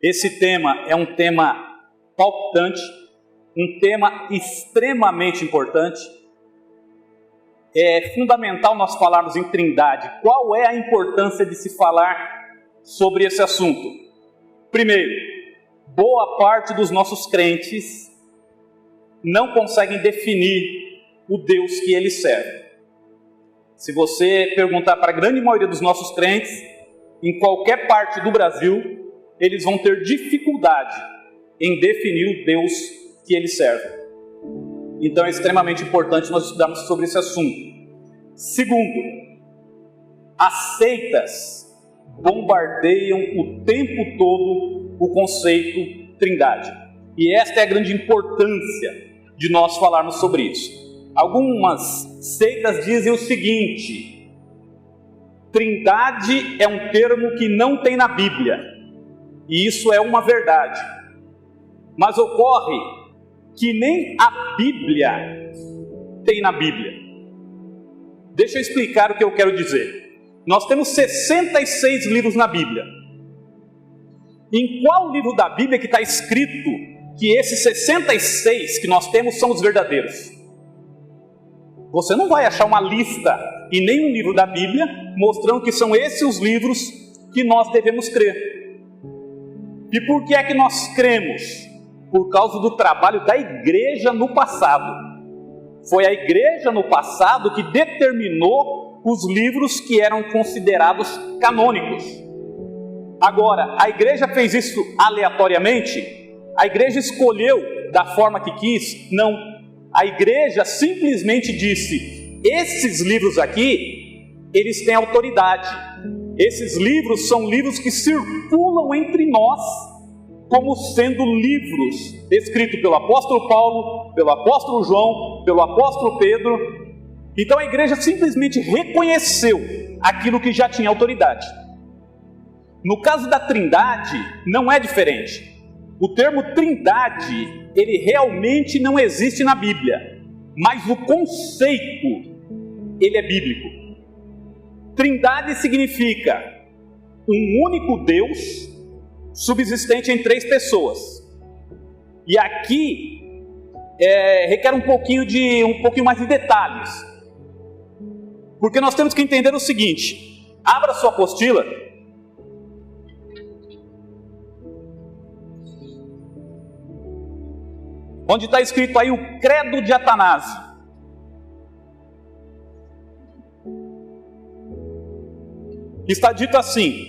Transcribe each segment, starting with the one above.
Esse tema é um tema palpitante, um tema extremamente importante. É fundamental nós falarmos em Trindade. Qual é a importância de se falar sobre esse assunto? Primeiro, boa parte dos nossos crentes não conseguem definir o Deus que eles servem. Se você perguntar para a grande maioria dos nossos crentes, em qualquer parte do Brasil, eles vão ter dificuldade em definir o Deus que eles servem. Então é extremamente importante nós estudarmos sobre esse assunto. Segundo, as seitas bombardeiam o tempo todo o conceito Trindade. E esta é a grande importância de nós falarmos sobre isso. Algumas seitas dizem o seguinte: Trindade é um termo que não tem na Bíblia. E isso é uma verdade. Mas ocorre que nem a Bíblia tem na Bíblia. Deixa eu explicar o que eu quero dizer. Nós temos 66 livros na Bíblia. Em qual livro da Bíblia que está escrito que esses 66 que nós temos são os verdadeiros? Você não vai achar uma lista em nenhum livro da Bíblia mostrando que são esses os livros que nós devemos crer. E por que é que nós cremos? Por causa do trabalho da igreja no passado. Foi a igreja no passado que determinou os livros que eram considerados canônicos. Agora, a igreja fez isso aleatoriamente? A igreja escolheu da forma que quis? Não. A igreja simplesmente disse: esses livros aqui, eles têm autoridade. Esses livros são livros que circulam entre nós como sendo livros escritos pelo apóstolo Paulo, pelo apóstolo João, pelo apóstolo Pedro. Então a igreja simplesmente reconheceu aquilo que já tinha autoridade. No caso da Trindade, não é diferente. O termo Trindade, ele realmente não existe na Bíblia, mas o conceito, ele é bíblico. Trindade significa um único Deus subsistente em 3 pessoas. E aqui requer um pouquinho mais de detalhes, porque nós temos que entender o seguinte. Abra sua apostila. Onde está escrito aí o credo de Atanásio. Está dito assim: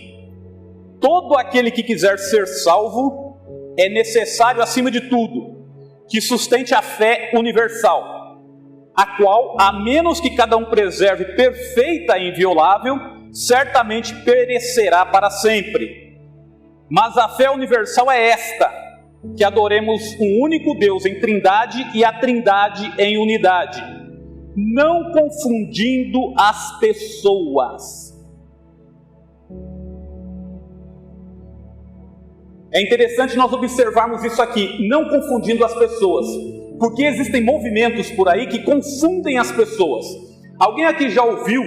todo aquele que quiser ser salvo, é necessário, acima de tudo, que sustente a fé universal, a qual, a menos que cada um preserve perfeita e inviolável, certamente perecerá para sempre. Mas a fé universal é esta: que adoremos um único Deus em Trindade e a Trindade em unidade, não confundindo as pessoas. É interessante nós observarmos isso aqui, não confundindo as pessoas, porque existem movimentos por aí que confundem as pessoas. Alguém aqui já ouviu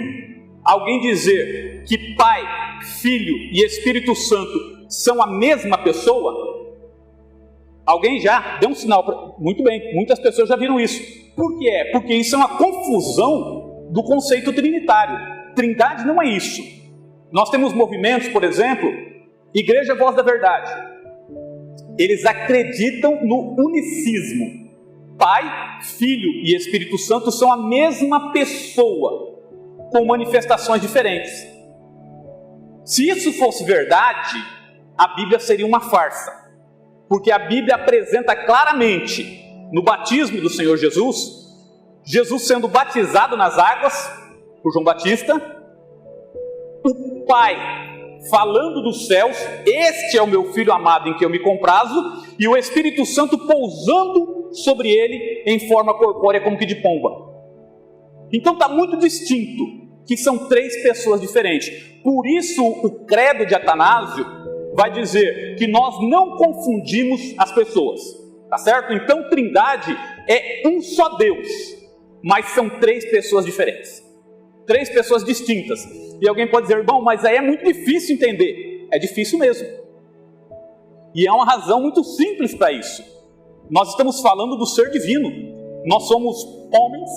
alguém dizer que Pai, Filho e Espírito Santo são a mesma pessoa? Alguém já deu um sinal? Muito bem, muitas pessoas já viram isso. Por que é? Porque isso é uma confusão do conceito trinitário. Trindade não é isso. Nós temos movimentos, por exemplo, Igreja Voz da Verdade. Eles acreditam no unicismo. Pai, Filho e Espírito Santo são a mesma pessoa, com manifestações diferentes. Se isso fosse verdade, a Bíblia seria uma farsa. Porque a Bíblia apresenta claramente, no batismo do Senhor Jesus, Jesus sendo batizado nas águas por João Batista, o Pai falando dos céus: este é o meu Filho amado em que eu me comprazo, e o Espírito Santo pousando sobre ele em forma corpórea como que de pomba. Então está muito distinto que são 3 pessoas diferentes. Por isso o credo de Atanásio vai dizer que nós não confundimos as pessoas, tá certo? Então Trindade é um só Deus, mas são 3 pessoas diferentes, 3 pessoas distintas. E alguém pode dizer: bom, mas aí é muito difícil entender. É difícil mesmo. E há uma razão muito simples para isso. Nós estamos falando do ser divino. Nós somos homens,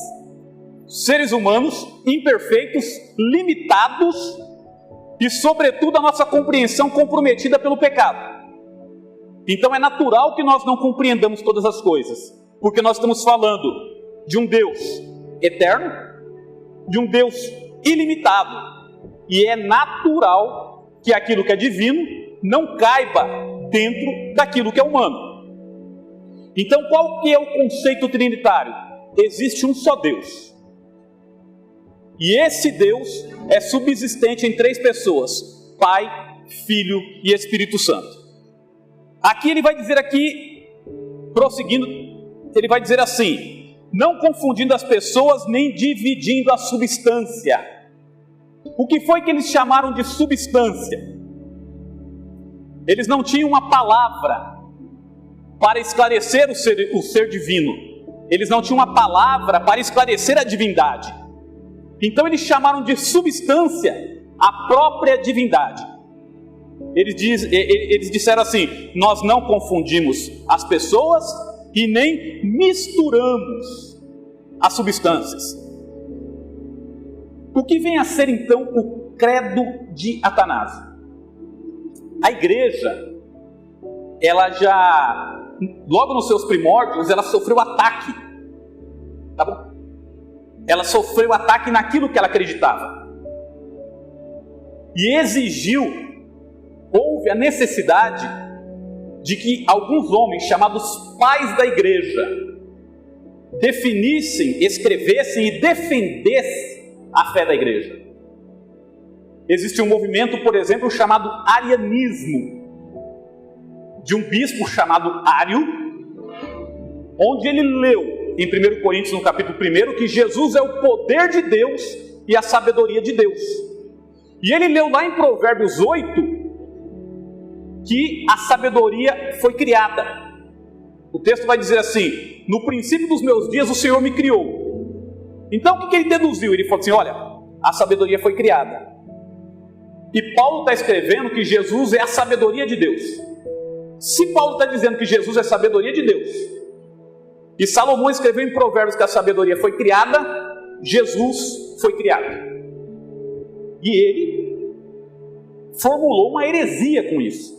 seres humanos, imperfeitos, limitados e, sobretudo, a nossa compreensão comprometida pelo pecado. Então é natural que nós não compreendamos todas as coisas, porque nós estamos falando de um Deus eterno, de um Deus ilimitado, e é natural que aquilo que é divino não caiba dentro daquilo que é humano. Então qual que é o conceito trinitário? Existe um só Deus, e esse Deus é subsistente em 3 pessoas: Pai, Filho e Espírito Santo. Aqui ele vai dizer prosseguindo, ele vai dizer assim: não confundindo as pessoas nem dividindo a substância. O que foi que eles chamaram de substância? Eles não tinham uma palavra para esclarecer o ser divino. Eles não tinham uma palavra para esclarecer a divindade. Então eles chamaram de substância a própria divindade. Eles disseram assim: nós não confundimos as pessoas e nem misturamos as substâncias. O que vem a ser então o credo de Atanásio? A igreja, ela já, logo nos seus primórdios, ela sofreu ataque, tá bom? Ela sofreu ataque naquilo que ela acreditava e houve a necessidade de que alguns homens chamados pais da igreja definissem, escrevessem e defendessem a fé da igreja. Existe um movimento, por exemplo, chamado arianismo, de um bispo chamado Ário, onde ele leu em 1 Coríntios, no capítulo 1, que Jesus é o poder de Deus e a sabedoria de Deus. E ele leu lá em Provérbios 8 que a sabedoria foi criada. O texto vai dizer assim: no princípio dos meus dias o Senhor me criou. Então o que ele deduziu? Ele falou assim: olha, a sabedoria foi criada. E Paulo está escrevendo que Jesus é a sabedoria de Deus. Se Paulo está dizendo que Jesus é a sabedoria de Deus, e Salomão escreveu em Provérbios que a sabedoria foi criada, Jesus foi criado. E ele formulou uma heresia com isso.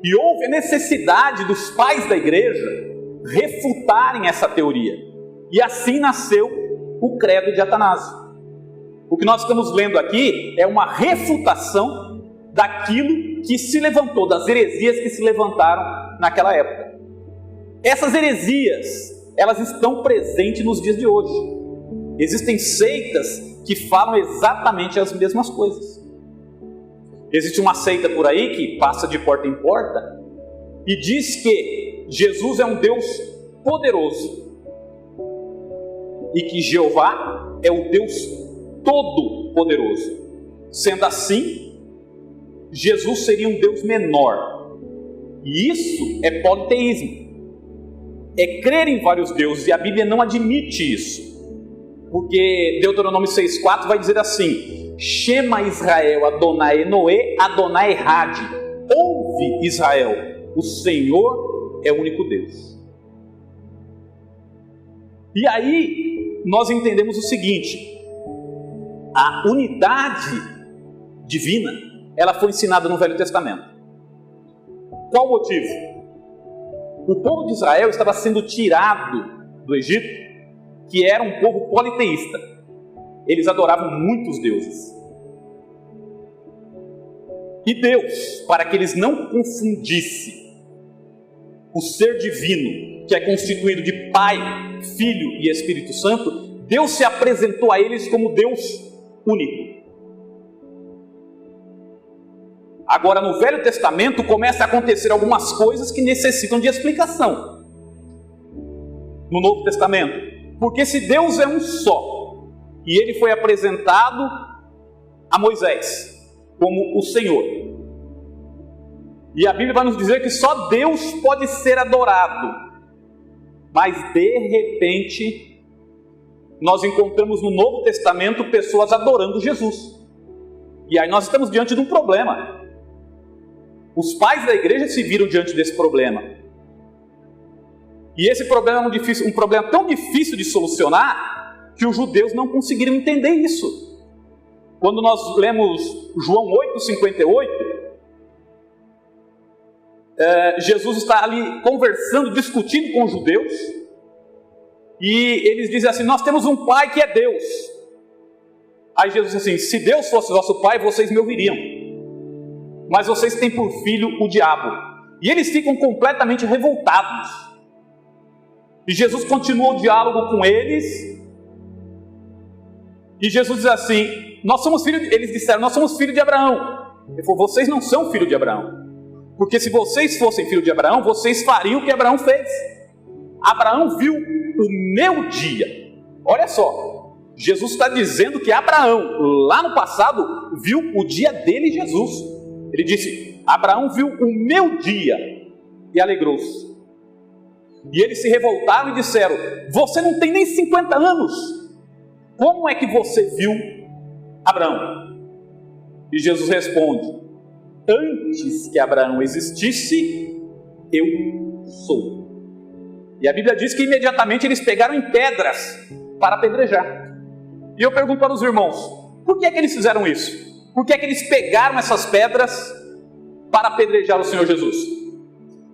E houve a necessidade dos pais da igreja refutarem essa teoria. E assim nasceu o credo de Atanásio. O que nós estamos lendo aqui é uma refutação daquilo que se levantou, das heresias que se levantaram naquela época. Essas heresias, elas estão presentes nos dias de hoje. Existem seitas que falam exatamente as mesmas coisas. Existe uma seita por aí que passa de porta em porta e diz que Jesus é um Deus poderoso e que Jeová é o Deus todo-poderoso. Sendo assim, Jesus seria um Deus menor. E isso é politeísmo. É crer em vários deuses, e a Bíblia não admite isso. Porque Deuteronômio 6,4 vai dizer assim: Shema Israel, Adonai Enoê, Adonai Hade. Ouve Israel, o Senhor é o único Deus. E aí nós entendemos o seguinte: a unidade divina, ela foi ensinada no Velho Testamento. Qual o motivo? O povo de Israel estava sendo tirado do Egito, que era um povo politeísta. Eles adoravam muitos deuses. E Deus, para que eles não confundissem o ser divino, que é constituído de Pai, Filho e Espírito Santo, Deus se apresentou a eles como Deus único. Agora, no Velho Testamento, começa a acontecer algumas coisas que necessitam de explicação. No Novo Testamento, porque se Deus é um só, e ele foi apresentado a Moisés como o Senhor, e a Bíblia vai nos dizer que só Deus pode ser adorado, mas de repente nós encontramos no Novo Testamento pessoas adorando Jesus, e aí nós estamos diante de um problema. Os pais da igreja se viram diante desse problema. E esse problema é um problema tão difícil de solucionar que os judeus não conseguiram entender isso. Quando nós lemos João 8:58, Jesus está ali conversando, discutindo com os judeus, e eles dizem assim: nós temos um pai que é Deus. Aí Jesus diz assim: se Deus fosse vosso pai, vocês me ouviriam, mas vocês têm por filho o diabo. E eles ficam completamente revoltados. E Jesus continua o diálogo com eles, e Jesus diz assim: nós somos filhos de... Eles disseram: nós somos filhos de Abraão. Ele falou: vocês não são filhos de Abraão, porque se vocês fossem filhos de Abraão, vocês fariam o que Abraão fez. Abraão viu o meu dia. Olha só, Jesus está dizendo que Abraão, lá no passado, viu o dia dele, Jesus. Ele disse: Abraão viu o meu dia e alegrou-se. E eles se revoltaram e disseram: você não tem nem 50 anos, como é que você viu Abraão? E Jesus responde: antes que Abraão existisse, eu sou. E a Bíblia diz que imediatamente eles pegaram em pedras para apedrejar. E eu pergunto para os irmãos: por que é que eles fizeram isso? Por que é que eles pegaram essas pedras para apedrejar o Senhor Jesus?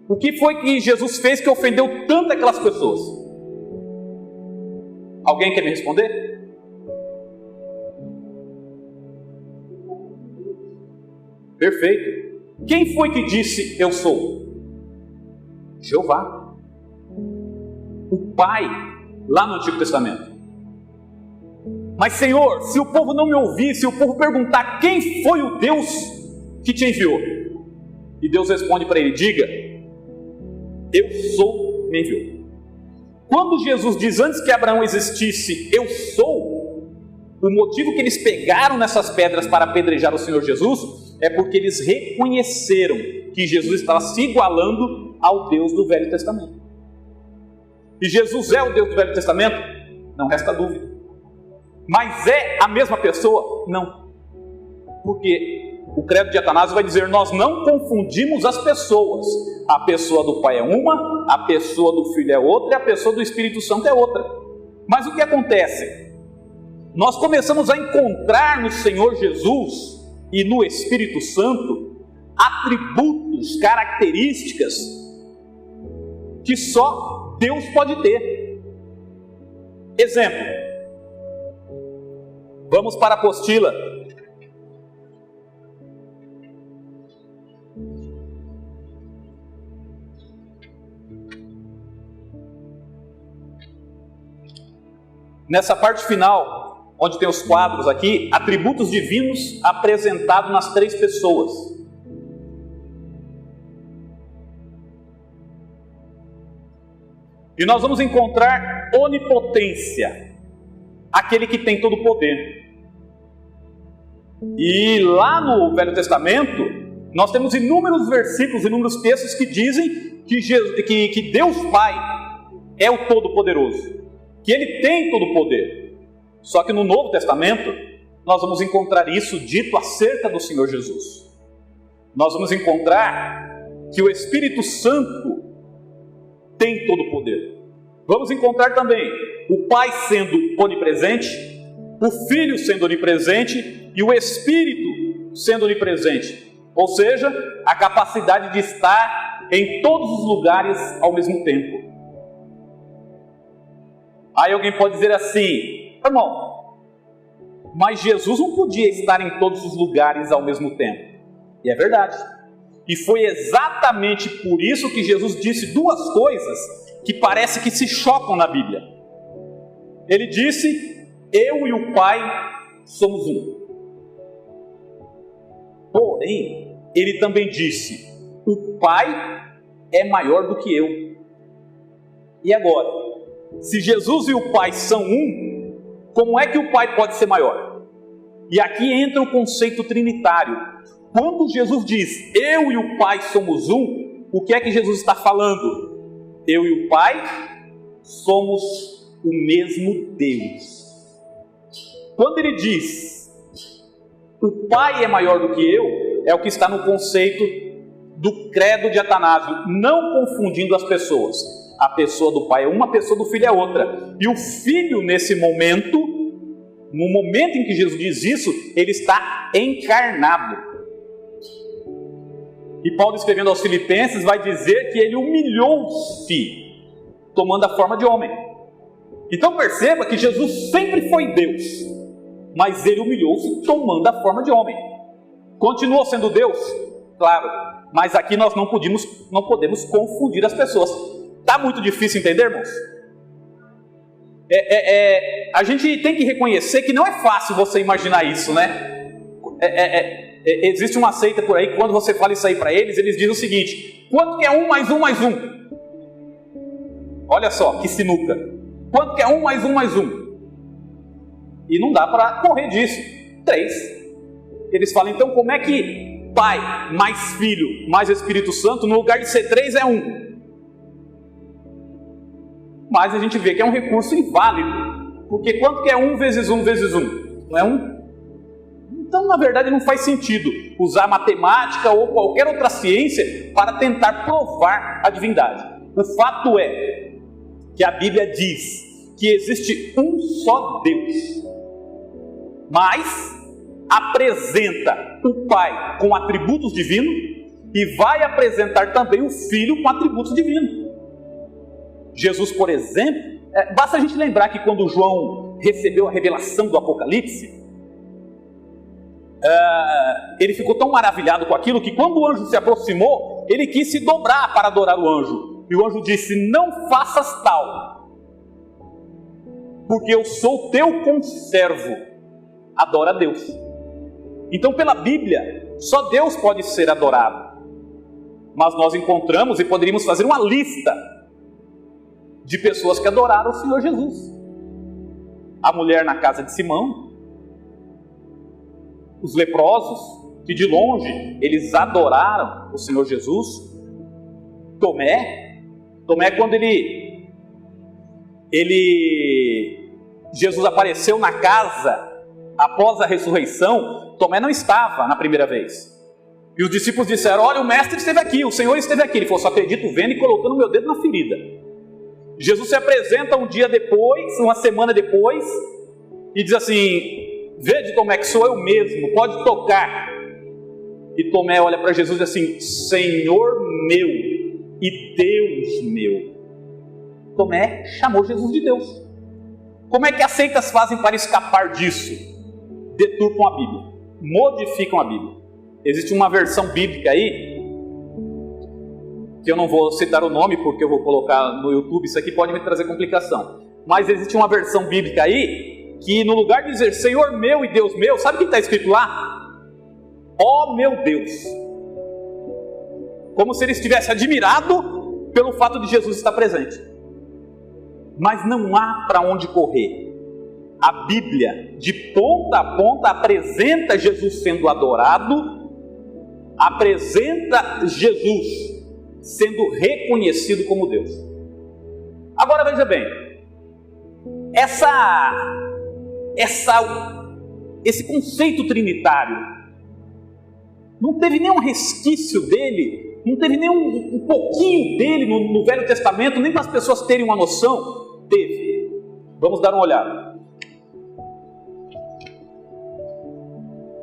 O que foi que Jesus fez que ofendeu tanto aquelas pessoas? Alguém quer me responder? Perfeito. Quem foi que disse eu sou? Jeová, o Pai, lá no Antigo Testamento. Mas Senhor, se o povo não me ouvir, se o povo perguntar quem foi o Deus que te enviou, e Deus responde para ele: diga, eu sou, me enviou. Quando Jesus diz antes que Abraão existisse, eu sou, o motivo que eles pegaram nessas pedras para apedrejar o Senhor Jesus é porque eles reconheceram que Jesus estava se igualando ao Deus do Velho Testamento. E Jesus é o Deus do Velho Testamento? Não resta dúvida. Mas é a mesma pessoa? Não. Porque o credo de Atanásio vai dizer: nós não confundimos as pessoas. A pessoa do Pai é uma, a pessoa do Filho é outra, e a pessoa do Espírito Santo é outra. Mas o que acontece? Nós começamos a encontrar no Senhor Jesus e no Espírito Santo atributos, características que só Deus pode ter. Exemplo, vamos para a apostila. Nessa parte final, onde tem os quadros aqui, atributos divinos apresentados nas 3 pessoas. E nós vamos encontrar onipotência, aquele que tem todo o poder. E lá no Velho Testamento, nós temos inúmeros versículos, inúmeros textos que dizem que Deus Pai é o Todo-Poderoso, que Ele tem todo o poder. Só que no Novo Testamento, nós vamos encontrar isso dito acerca do Senhor Jesus. Nós vamos encontrar que o Espírito Santo tem todo o poder. Vamos encontrar também o Pai sendo onipresente, o Filho sendo onipresente e o Espírito sendo onipresente. Ou seja, a capacidade de estar em todos os lugares ao mesmo tempo. Aí alguém pode dizer assim: irmão, mas Jesus não podia estar em todos os lugares ao mesmo tempo. E é verdade. E foi exatamente por isso que Jesus disse 2 coisas que parece que se chocam na Bíblia. Ele disse: eu e o Pai somos um. Porém, ele também disse: o Pai é maior do que eu. E agora? Se Jesus e o Pai são um, como é que o Pai pode ser maior? E aqui entra o conceito trinitário. Quando Jesus diz, eu e o Pai somos um, o que é que Jesus está falando? Eu e o Pai somos o mesmo Deus. Quando ele diz, o Pai é maior do que eu, é o que está no conceito do credo de Atanásio, não confundindo as pessoas. A pessoa do Pai é uma, a pessoa do Filho é outra. E o Filho, nesse momento, no momento em que Jesus diz isso, ele está encarnado. E Paulo, escrevendo aos Filipenses, vai dizer que ele humilhou-se, tomando a forma de homem. Então perceba que Jesus sempre foi Deus, mas ele humilhou-se tomando a forma de homem. Continuou sendo Deus? Claro, mas aqui nós não podemos confundir as pessoas. Está muito difícil entender, irmãos? A gente tem que reconhecer que não é fácil você imaginar isso, né? Existe uma seita por aí que quando você fala isso aí para eles, eles dizem o seguinte: quanto que é 1 mais 1 mais 1? Olha só, que sinuca. Quanto que é 1 mais 1 mais 1? E não dá para correr disso. 3. Eles falam, então como é que Pai mais Filho mais Espírito Santo, no lugar de ser 3 é 1? Mas a gente vê que é um recurso inválido. Porque quanto que é 1 vezes 1 vezes 1? Não é 1? Então, na verdade, não faz sentido usar matemática ou qualquer outra ciência para tentar provar a divindade. O fato é que a Bíblia diz que existe um só Deus, mas apresenta o Pai com atributos divinos e vai apresentar também o Filho com atributos divinos. Jesus, por exemplo, basta a gente lembrar que quando João recebeu a revelação do Apocalipse, ele ficou tão maravilhado com aquilo que quando o anjo se aproximou, ele quis se dobrar para adorar o anjo. E o anjo disse: não faças tal, porque eu sou teu conservo. Adora a Deus. Então, pela Bíblia, só Deus pode ser adorado. Mas nós encontramos e poderíamos fazer uma lista de pessoas que adoraram o Senhor Jesus. A mulher na casa de Simão, os leprosos, que de longe eles adoraram o Senhor Jesus. Tomé, quando Jesus apareceu na casa após a ressurreição, Tomé não estava na primeira vez. E os discípulos disseram: olha, o mestre esteve aqui, o Senhor esteve aqui. Ele falou: só acredito vendo e colocando o meu dedo na ferida. Jesus se apresenta um dia depois, uma semana depois, e diz assim: vede, Tomé, que sou eu mesmo, pode tocar. E Tomé olha para Jesus e diz assim: Senhor meu e Deus meu. Tomé chamou Jesus de Deus. Como é que as seitas fazem para escapar disso? Deturpam a Bíblia, modificam a Bíblia. Existe uma versão bíblica aí, que eu não vou citar o nome porque eu vou colocar no YouTube, isso aqui pode me trazer complicação. Mas existe uma versão bíblica aí, que no lugar de dizer Senhor meu e Deus meu, sabe o que está escrito lá? Ó meu Deus. Como se ele estivesse admirado pelo fato de Jesus estar presente. Mas não há para onde correr. A Bíblia, de ponta a ponta, apresenta Jesus sendo adorado, apresenta Jesus sendo reconhecido como Deus. Agora veja bem, esse conceito trinitário não teve nenhum resquício dele, não teve nem um pouquinho dele no Velho Testamento, nem para as pessoas terem uma noção. Teve. Vamos dar uma olhada.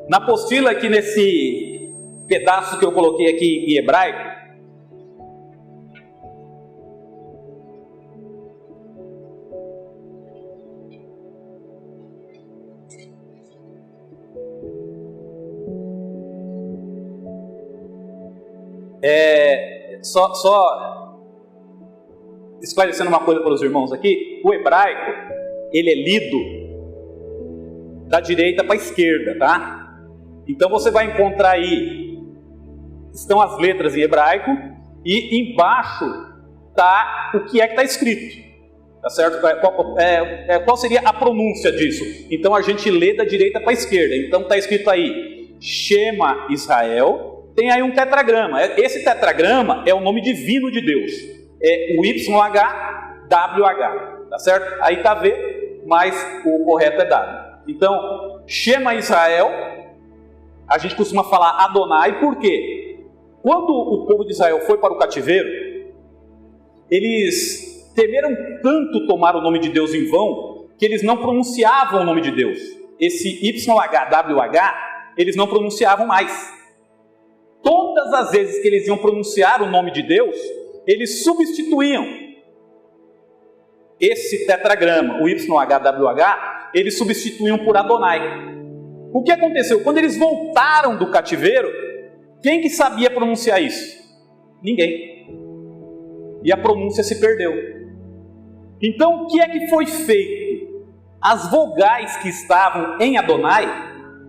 Na apostila, aqui nesse pedaço que eu coloquei aqui em hebraico, só esclarecendo uma coisa para os irmãos aqui, o hebraico, ele é lido da direita para a esquerda, tá? Então você vai encontrar aí, estão as letras em hebraico, e embaixo está o que é que está escrito, tá certo? Qual seria a pronúncia disso? Então a gente lê da direita para a esquerda. Então está escrito aí, Shema Israel. Tem aí um tetragrama. Esse tetragrama é o nome divino de Deus. É o YHWH, tá certo? Aí está V, mas o correto é W. Então, Shema Israel, a gente costuma falar Adonai, por quê? Quando o povo de Israel foi para o cativeiro, eles temeram tanto tomar o nome de Deus em vão, que eles não pronunciavam o nome de Deus. Esse YHWH, eles não pronunciavam mais. Todas as vezes que eles iam pronunciar o nome de Deus, eles substituíam esse tetragrama, o YHWH, eles substituíam por Adonai. O que aconteceu? Quando eles voltaram do cativeiro, quem que sabia pronunciar isso? Ninguém. E a pronúncia se perdeu. Então, o que é que foi feito? As vogais que estavam em Adonai,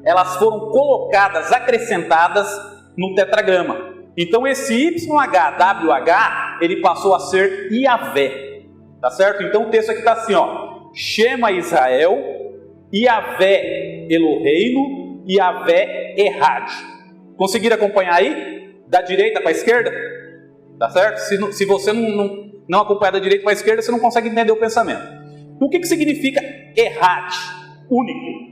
elas foram colocadas, acrescentadas no tetragrama. Então, esse YHWH, ele passou a ser Iavé. Tá certo? Então, o texto aqui está assim, ó. Shema Israel, Iavé Eloheinu, Iavé Errad. Conseguiram acompanhar aí? Da direita para a esquerda? Tá certo? Se você não acompanhar da direita para a esquerda, você não consegue entender o pensamento. O que significa Errad? Único.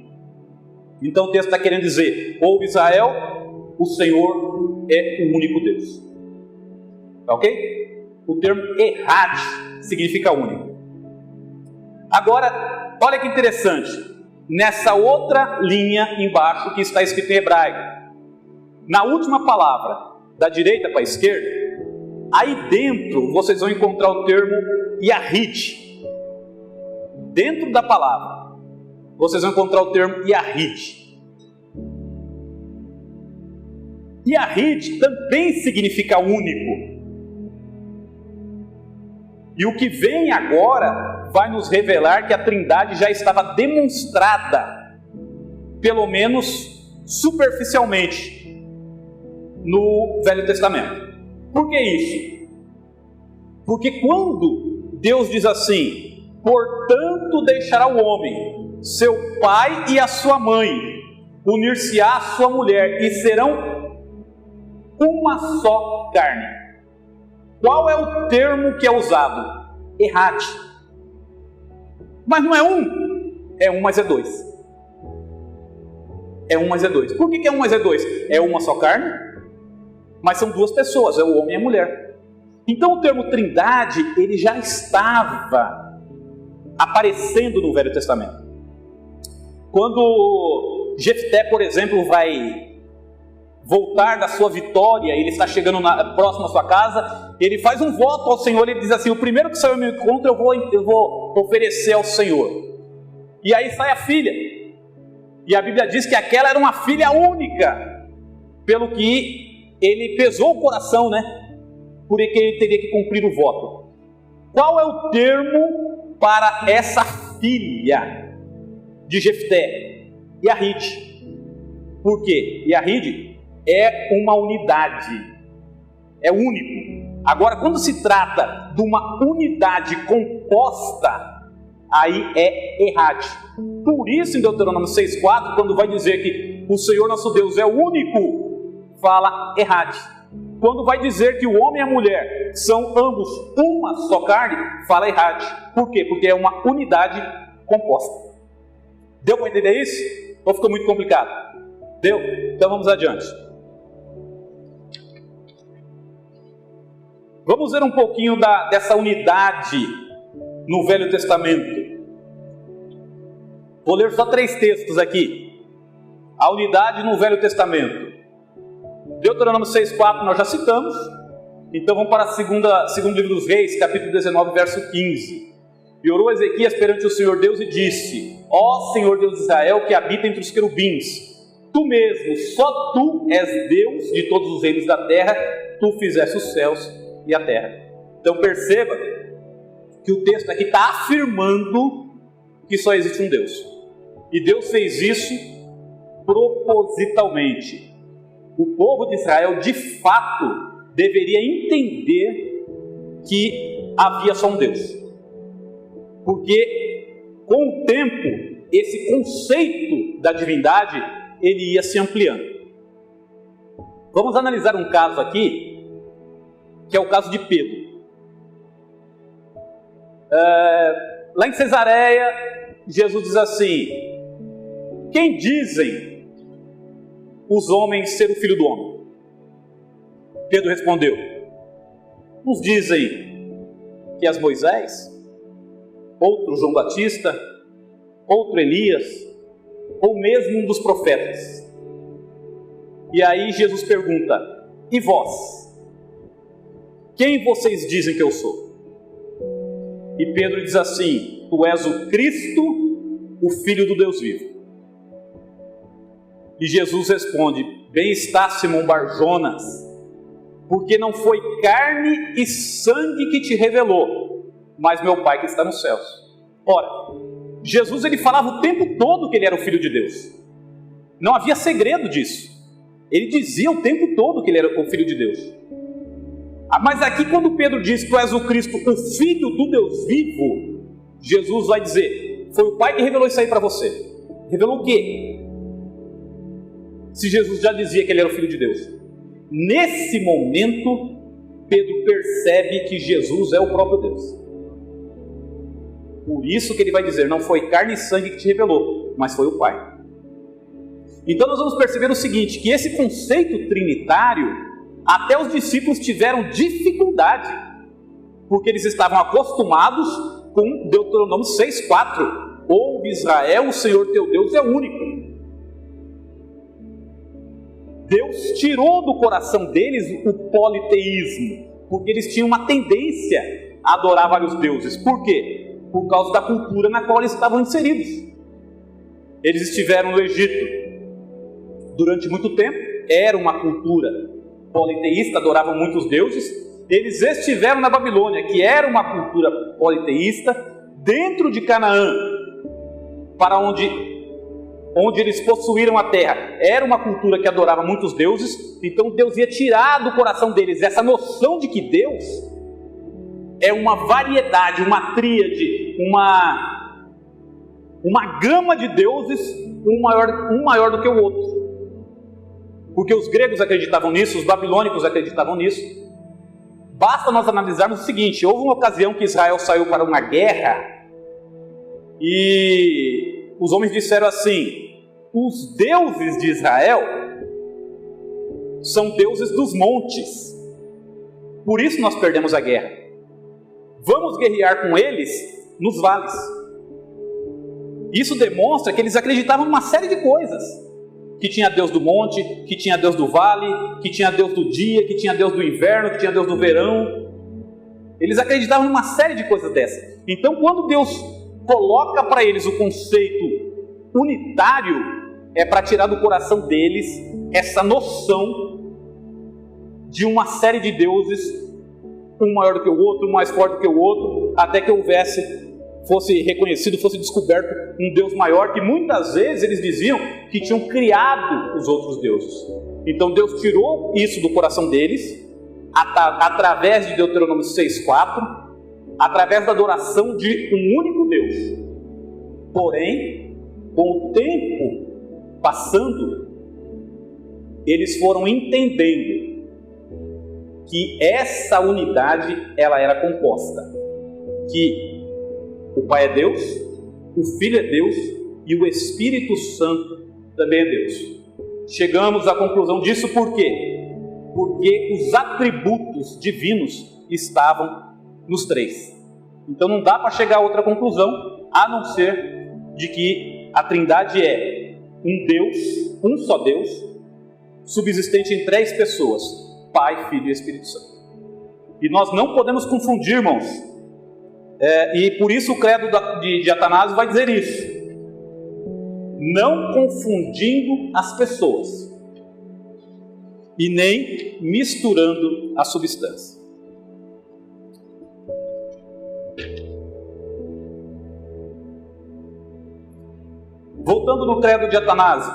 Então o texto está querendo dizer: ouve Israel, o Senhor é o único Deus. Tá ok? O termo Errad significa único. Agora, olha que interessante. Nessa outra linha embaixo que está escrito em hebraico, na última palavra, da direita para a esquerda, aí dentro vocês vão encontrar o termo Yahid. Dentro da palavra, vocês vão encontrar o termo Yahid. Yahid também significa único. E o que vem agora vai nos revelar que a Trindade já estava demonstrada, pelo menos superficialmente, no Velho Testamento. Por que isso? Porque quando Deus diz assim: portanto deixará o homem seu pai e a sua mãe, unir-se-á a sua mulher, e serão uma só carne. Qual é o termo que é usado? Errad. Mas não é um, é um mais é dois. É um mais é dois. Por que é um mais é dois? É uma só carne, mas são duas pessoas, é o homem e a mulher. Então o termo trindade, ele já estava aparecendo no Velho Testamento. Quando Jefté, por exemplo, vai voltar da sua vitória, ele está chegando próximo à sua casa, ele faz um voto ao Senhor, ele diz assim: o primeiro que saiu ao meu encontro eu vou oferecer ao Senhor. E aí sai a filha, e a Bíblia diz que aquela era uma filha única, pelo que ele pesou o coração, né? Porque ele teria que cumprir o voto. Qual é o termo para essa filha de Jefté? Yahid. Por quê? Yahid é uma unidade, é único. Agora, quando se trata de uma unidade composta, aí é Errad. Por isso, em Deuteronômio 6,4, quando vai dizer que o Senhor nosso Deus é o único, fala Errad. Quando vai dizer que o homem e a mulher são ambos uma só carne, fala Errad. Por quê? Porque é uma unidade composta. Deu para entender isso? Ou ficou muito complicado? Deu? Então vamos adiante. Vamos ver um pouquinho dessa unidade no Velho Testamento. Vou ler só 3 textos aqui. A unidade no Velho Testamento. Deuteronômio 6,4 nós já citamos. Então vamos para segundo livro dos Reis, capítulo 19, verso 15. E orou Ezequias perante o Senhor Deus e disse: ó Senhor Deus de Israel, que habita entre os querubins, tu mesmo, só tu és Deus de todos os reinos da terra, tu fizeste os céus e a terra. Então perceba que o texto aqui está afirmando que só existe um Deus. E Deus fez isso propositalmente. O povo de Israel, de fato, deveria entender que havia só um Deus. Porque, com o tempo, esse conceito da divindade, ele ia se ampliando. Vamos analisar um caso aqui, que é o caso de Pedro. Lá em Cesareia, Jesus diz assim: quem dizem os homens ser o filho do homem? Pedro respondeu: uns dizem que és Moisés, outro João Batista, outro Elias, ou mesmo um dos profetas. E aí Jesus pergunta: e vós? Quem vocês dizem que eu sou? E Pedro diz assim: tu és o Cristo, o Filho do Deus vivo. E Jesus responde: bem está, Simão Barjonas, porque não foi carne e sangue que te revelou, mas meu Pai que está nos céus. Ora, Jesus ele falava o tempo todo que ele era o Filho de Deus. Não havia segredo disso. Ele dizia o tempo todo que ele era o Filho de Deus. Mas aqui quando Pedro diz: tu és o Cristo, o Filho do Deus vivo, Jesus vai dizer: foi o Pai que revelou isso aí para você. Revelou o quê? Se Jesus já dizia que ele era o Filho de Deus. Nesse momento, Pedro percebe que Jesus é o próprio Deus. Por isso que ele vai dizer: não foi carne e sangue que te revelou, mas foi o Pai. Então nós vamos perceber o seguinte, que esse conceito trinitário, até os discípulos tiveram dificuldade, porque eles estavam acostumados com Deuteronômio 6,4. Ouve Israel, o Senhor teu Deus é único. Deus tirou do coração deles o politeísmo, porque eles tinham uma tendência a adorar vários deuses. Por quê? Por causa da cultura na qual eles estavam inseridos. Eles estiveram no Egito durante muito tempo, era uma cultura politeísta, adoravam muitos deuses. Eles estiveram na Babilônia, que era uma cultura politeísta, dentro de Canaã, para onde eles possuíram a terra, era uma cultura que adorava muitos deuses. Então Deus ia tirar do coração deles essa noção de que Deus é uma variedade, uma tríade, uma gama de deuses, um maior do que o outro. Porque os gregos acreditavam nisso, os babilônicos acreditavam nisso. Basta nós analisarmos o seguinte: houve uma ocasião que Israel saiu para uma guerra e os homens disseram assim: os deuses de Israel são deuses dos montes, por isso nós perdemos a guerra. Vamos guerrear com eles nos vales. Isso demonstra que eles acreditavam em uma série de coisas. Que tinha Deus do monte, que tinha Deus do vale, que tinha Deus do dia, que tinha Deus do inverno, que tinha Deus do verão. Eles acreditavam em uma série de coisas dessas. Então quando Deus coloca para eles o conceito unitário, é para tirar do coração deles essa noção de uma série de deuses, um maior do que o outro, um mais forte do que o outro, até que fosse reconhecido, fosse descoberto um Deus maior, que muitas vezes eles diziam que tinham criado os outros deuses. Então Deus tirou isso do coração deles, através de Deuteronômio 6,4, através da adoração de um único Deus. Porém, com o tempo passando, eles foram entendendo que essa unidade ela era composta, que o Pai é Deus, o Filho é Deus e o Espírito Santo também é Deus. Chegamos à conclusão disso por quê? Porque os atributos divinos estavam nos três. Então não dá para chegar a outra conclusão, a não ser de que a Trindade é um Deus, um só Deus, subsistente em três pessoas: Pai, Filho e Espírito Santo. E nós não podemos confundir, irmãos. E por isso o credo de Atanásio vai dizer isso: não confundindo as pessoas e nem misturando a substância. Voltando no credo de Atanásio,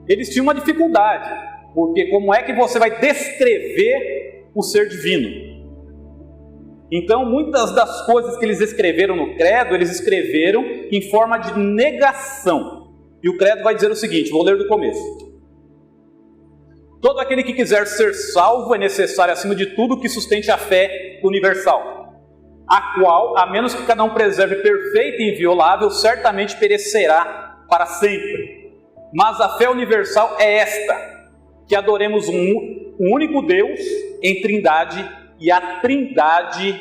eles tinham uma dificuldade, porque como é que você vai descrever o ser divino? Então, muitas das coisas que eles escreveram no credo, eles escreveram em forma de negação. E o credo vai dizer o seguinte, vou ler do começo: todo aquele que quiser ser salvo é necessário, acima de tudo, que sustente a fé universal, a qual, a menos que cada um preserve perfeita e inviolável, certamente perecerá para sempre. Mas a fé universal é esta: que adoremos um único Deus em trindade e a trindade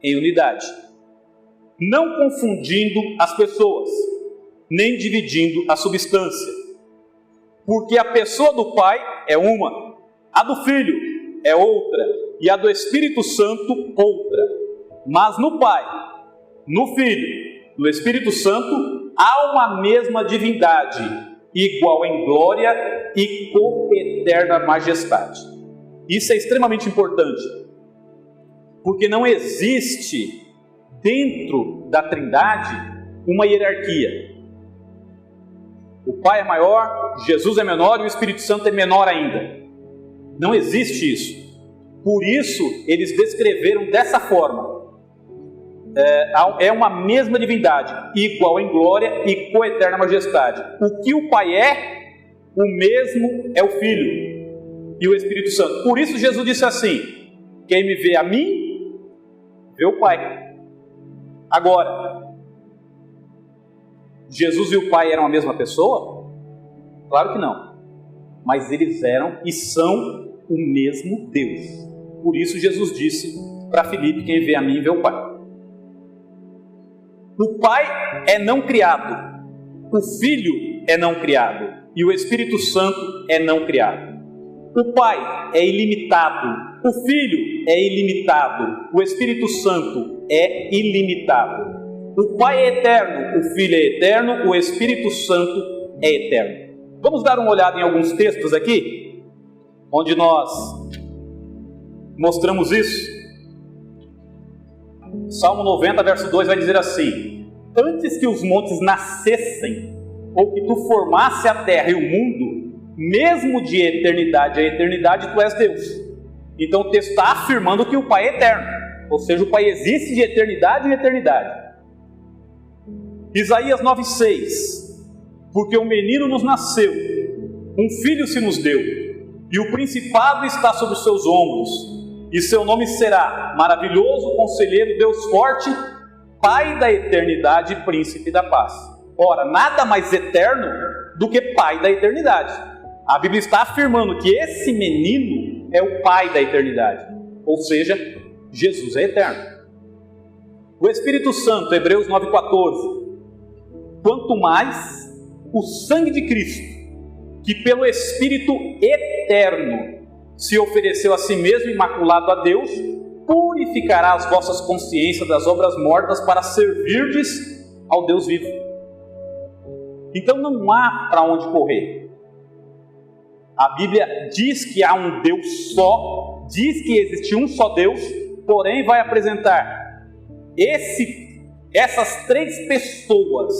em unidade, não confundindo as pessoas, nem dividindo a substância, porque a pessoa do Pai é uma, a do Filho é outra, e a do Espírito Santo outra. Mas no Pai, no Filho, no Espírito Santo, há uma mesma divindade, igual em glória e coeterna majestade. Isso é extremamente importante, porque não existe dentro da Trindade uma hierarquia. O Pai é maior, Jesus é menor e o Espírito Santo é menor ainda. Não existe isso. Por isso, eles descreveram dessa forma. É uma mesma divindade, igual em glória e coeterna majestade. O que o Pai é, o mesmo é o Filho e o Espírito Santo. Por isso Jesus disse assim: quem me vê a mim, vê o Pai. Agora, Jesus e o Pai eram a mesma pessoa? Claro que não. Mas eles eram e são o mesmo Deus. Por isso Jesus disse para Filipe: quem vê a mim, vê o Pai. O Pai é não criado, o Filho é não criado e o Espírito Santo é não criado. O Pai é ilimitado, o Filho é ilimitado, o Espírito Santo é ilimitado. O Pai é eterno, o Filho é eterno, o Espírito Santo é eterno. Vamos dar uma olhada em alguns textos aqui, onde nós mostramos isso. Salmo 90, verso 2 vai dizer assim: antes que os montes nascessem, ou que tu formasse a terra e o mundo, mesmo de eternidade a eternidade, tu és Deus. Então o texto está afirmando que o Pai é eterno, ou seja, o Pai existe de eternidade em eternidade. Isaías 9,6: porque um menino nos nasceu, um filho se nos deu, e o principado está sobre os seus ombros, e seu nome será Maravilhoso, Conselheiro, Deus Forte, Pai da Eternidade e Príncipe da Paz. Ora, nada mais eterno do que Pai da Eternidade. A Bíblia está afirmando que esse menino é o Pai da Eternidade, ou seja, Jesus é eterno. O Espírito Santo, Hebreus 9,14: quanto mais o sangue de Cristo, que pelo Espírito eterno se ofereceu a si mesmo imaculado a Deus, purificará as vossas consciências das obras mortas para servirdes ao Deus vivo. Então não há para onde correr. A Bíblia diz que há um Deus só, diz que existe um só Deus, porém vai apresentar essas três pessoas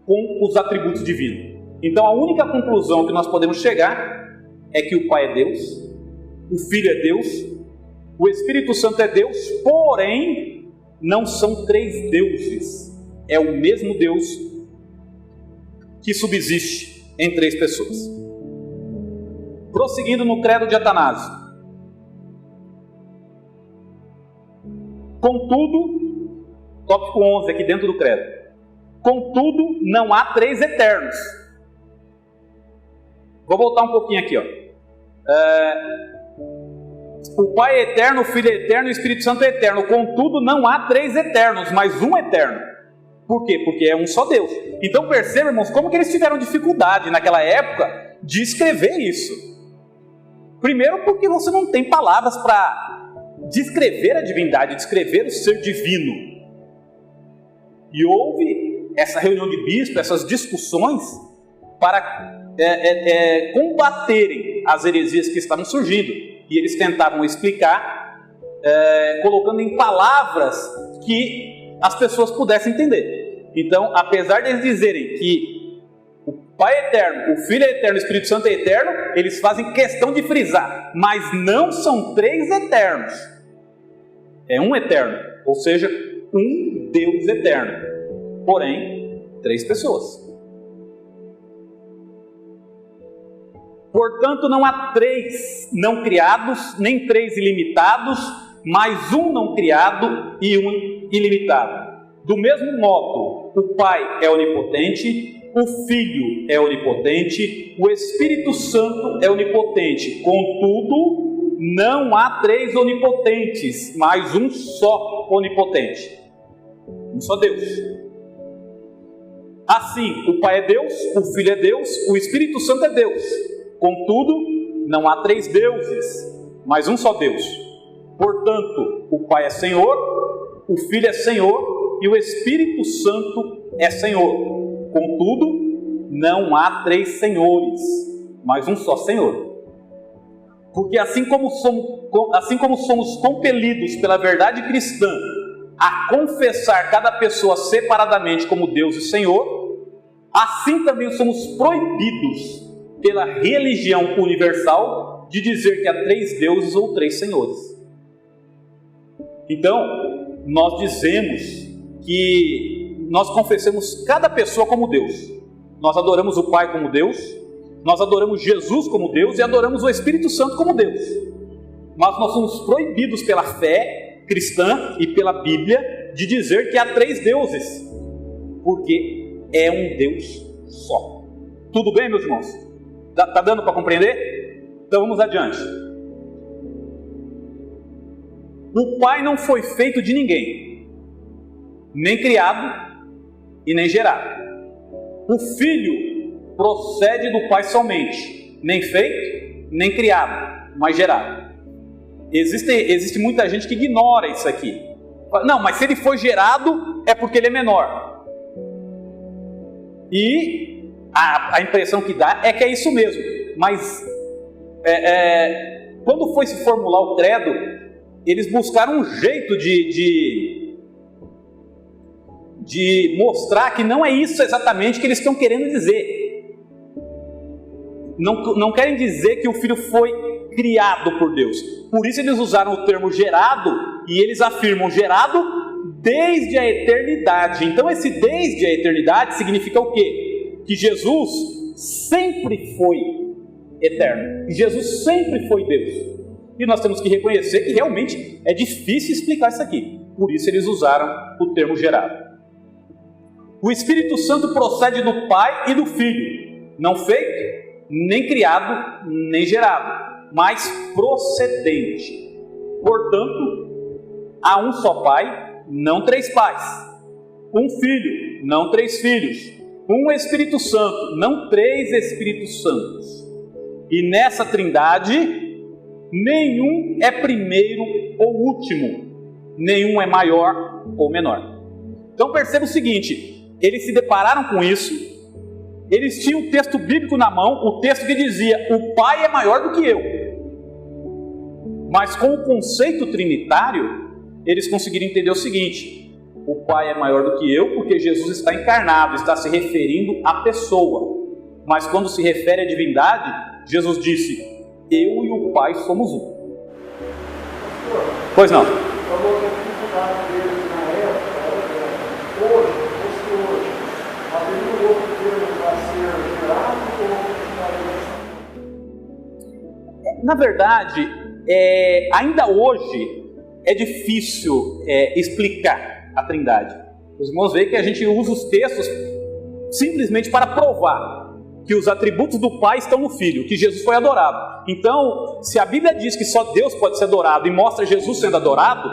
com os atributos divinos. Então a única conclusão que nós podemos chegar é que o Pai é Deus, o Filho é Deus, o Espírito Santo é Deus, porém não são três deuses, é o mesmo Deus que subsiste em três pessoas. Prosseguindo no credo de Atanásio: contudo, tópico 11 aqui dentro do credo: contudo, não há três eternos. Vou voltar um pouquinho aqui, ó. O Pai é eterno, o Filho é eterno e o Espírito Santo é eterno. Contudo, não há três eternos, mas um eterno. Por quê? Porque é um só Deus. Então percebam, irmãos, como que eles tiveram dificuldade naquela época de escrever isso. Primeiro porque você não tem palavras para descrever a divindade, descrever o ser divino. E houve essa reunião de bispos, essas discussões para combaterem as heresias que estavam surgindo. E eles tentavam explicar, colocando em palavras que as pessoas pudessem entender. Então, apesar de eles dizerem que o Pai é eterno, o Filho é eterno, o Espírito Santo é eterno, eles fazem questão de frisar: mas não são três eternos, é um eterno, ou seja, um Deus eterno, porém, três pessoas. Portanto, não há três não criados, nem três ilimitados, mas um não criado e um ilimitado. Do mesmo modo, o Pai é onipotente, o Filho é onipotente, o Espírito Santo é onipotente. Contudo, não há três onipotentes, mas um só onipotente. Um só Deus. Assim, o Pai é Deus, o Filho é Deus, o Espírito Santo é Deus. Contudo, não há três deuses, mas um só Deus. Portanto, o Pai é Senhor, o Filho é Senhor e o Espírito Santo é Senhor. Contudo, não há três senhores, mas um só Senhor. Porque assim como somos compelidos pela verdade cristã a confessar cada pessoa separadamente como Deus e Senhor, assim também somos proibidos pela religião universal de dizer que há três deuses ou três senhores. Então, nós dizemos que nós confessamos cada pessoa como Deus. Nós adoramos o Pai como Deus, nós adoramos Jesus como Deus e adoramos o Espírito Santo como Deus. Mas nós somos proibidos pela fé cristã e pela Bíblia de dizer que há três deuses, porque é um Deus só. Tudo bem, meus irmãos? Está dando para compreender? Então vamos adiante. O Pai não foi feito de ninguém, nem criado e nem gerado. O Filho procede do Pai somente, nem feito, nem criado, mas gerado. Existe muita gente que ignora isso aqui. Não, mas se ele foi gerado, é porque ele é menor. E a impressão que dá é que é isso mesmo. Mas quando foi se formular o credo, eles buscaram um jeito de mostrar que não é isso exatamente que eles estão querendo dizer. Não querem dizer que o Filho foi criado por Deus. Por isso eles usaram o termo gerado, e eles afirmam gerado desde a eternidade. Então esse desde a eternidade significa o quê? Que Jesus sempre foi eterno, que Jesus sempre foi Deus. E nós temos que reconhecer que realmente é difícil explicar isso aqui. Por isso eles usaram o termo gerado. O Espírito Santo procede do Pai e do Filho, não feito, nem criado, nem gerado, mas procedente. Portanto, há um só Pai, não três pais. Um Filho, não três filhos. Um Espírito Santo, não três Espíritos Santos. E nessa trindade, nenhum é primeiro ou último, nenhum é maior ou menor. Então perceba o seguinte, eles se depararam com isso, eles tinham o texto bíblico na mão, o texto que dizia, o Pai é maior do que eu. Mas com o conceito trinitário, eles conseguiram entender o seguinte, o Pai é maior do que eu porque Jesus está encarnado, está se referindo à pessoa. Mas quando se refere à divindade, Jesus disse, eu e o Pai somos um. Pois não? Falou que a dificuldade deles na época, hoje, havia um outro termo para ser gerado ou Na verdade, ainda hoje é difícil explicar a Trindade. Os irmãos veem que a gente usa os textos simplesmente para provar que os atributos do Pai estão no Filho, que Jesus foi adorado. Então, se a Bíblia diz que só Deus pode ser adorado e mostra Jesus sendo adorado,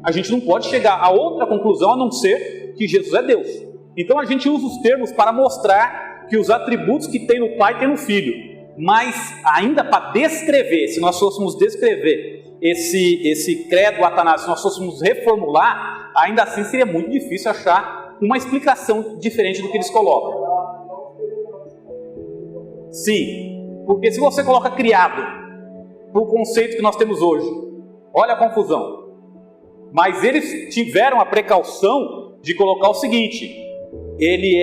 a gente não pode chegar a outra conclusão a não ser que Jesus é Deus. Então a gente usa os termos para mostrar que os atributos que tem no Pai tem no Filho. Mas ainda para descrever, se nós fôssemos descrever esse credo Atanásio, se nós fôssemos reformular, ainda assim seria muito difícil achar uma explicação diferente do que eles colocam. Sim, porque se você coloca criado para o conceito que nós temos hoje, olha a confusão. Mas eles tiveram a precaução de colocar o seguinte, ele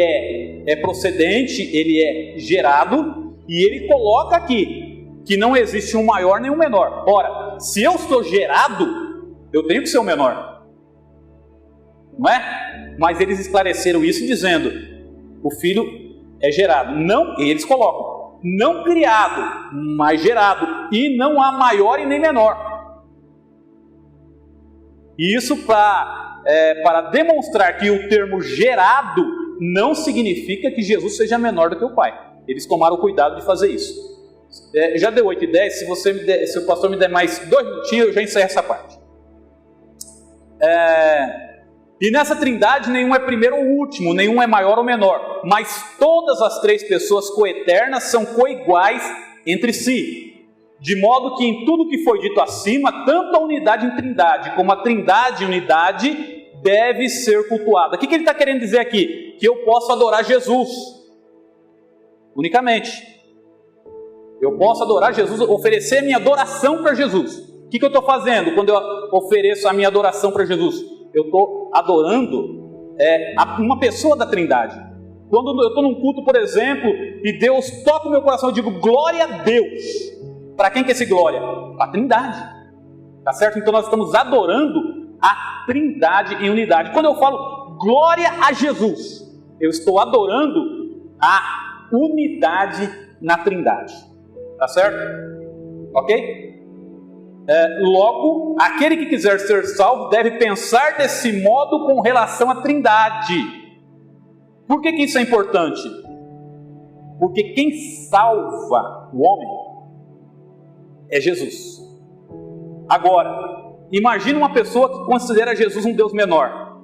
é procedente, ele é gerado, e ele coloca aqui que não existe um maior nem um menor. Ora, se eu estou gerado, eu tenho que ser o menor, não é? Mas eles esclareceram isso dizendo, o Filho é gerado, não, eles colocam, não criado, mas gerado, e não há maior e nem menor. E isso para demonstrar que o termo gerado não significa que Jesus seja menor do que o Pai. Eles tomaram cuidado de fazer isso. Já deu 8h10, se o pastor me der mais 2 minutinhos, eu já encerro essa parte. E nessa trindade, nenhum é primeiro ou último, nenhum é maior ou menor, mas todas as 3 pessoas coeternas são coiguais entre si, de modo que em tudo que foi dito acima, tanto a unidade em trindade, como a trindade em unidade, deve ser cultuada. O que ele está querendo dizer aqui? Que eu posso adorar Jesus, unicamente. Eu posso adorar Jesus, oferecer a minha adoração para Jesus. O que eu estou fazendo quando eu ofereço a minha adoração para Jesus? Eu estou adorando uma pessoa da trindade. Quando eu estou num culto, por exemplo, e Deus toca o meu coração, eu digo glória a Deus. Para quem que é esse glória? Para a trindade. Tá certo? Então nós estamos adorando a trindade em unidade. Quando eu falo glória a Jesus, eu estou adorando a unidade na trindade. Tá certo? Ok? Logo, aquele que quiser ser salvo deve pensar desse modo com relação à trindade. Por que isso é importante? Porque quem salva o homem é Jesus. Agora, imagina uma pessoa que considera Jesus um Deus menor.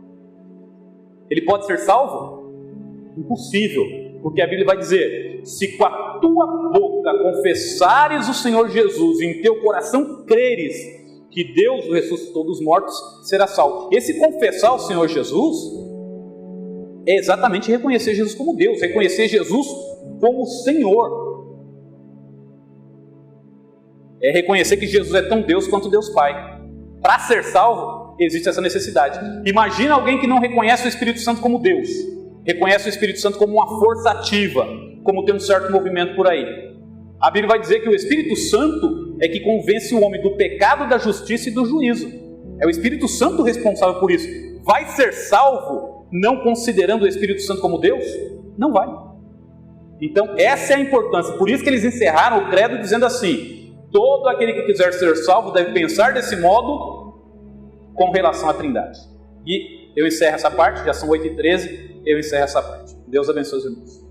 Ele pode ser salvo? Impossível, porque a Bíblia vai dizer: se com a tua boca confessares o Senhor Jesus e em teu coração creres que Deus o ressuscitou dos mortos, será salvo. Esse confessar o Senhor Jesus é exatamente reconhecer Jesus como Deus, reconhecer Jesus como Senhor. É reconhecer que Jesus é tão Deus quanto Deus Pai. Para ser salvo, existe essa necessidade. Imagina alguém que não reconhece o Espírito Santo como Deus, reconhece o Espírito Santo como uma força ativa, como tem um certo movimento por aí. A Bíblia vai dizer que o Espírito Santo é que convence o homem do pecado, da justiça e do juízo. É o Espírito Santo responsável por isso. Vai ser salvo não considerando o Espírito Santo como Deus? Não vai. Então essa é a importância. Por isso que eles encerraram o credo dizendo assim: todo aquele que quiser ser salvo deve pensar desse modo com relação à trindade. E eu encerro essa parte, já são 8h13, eu encerro essa parte. Deus abençoe os irmãos.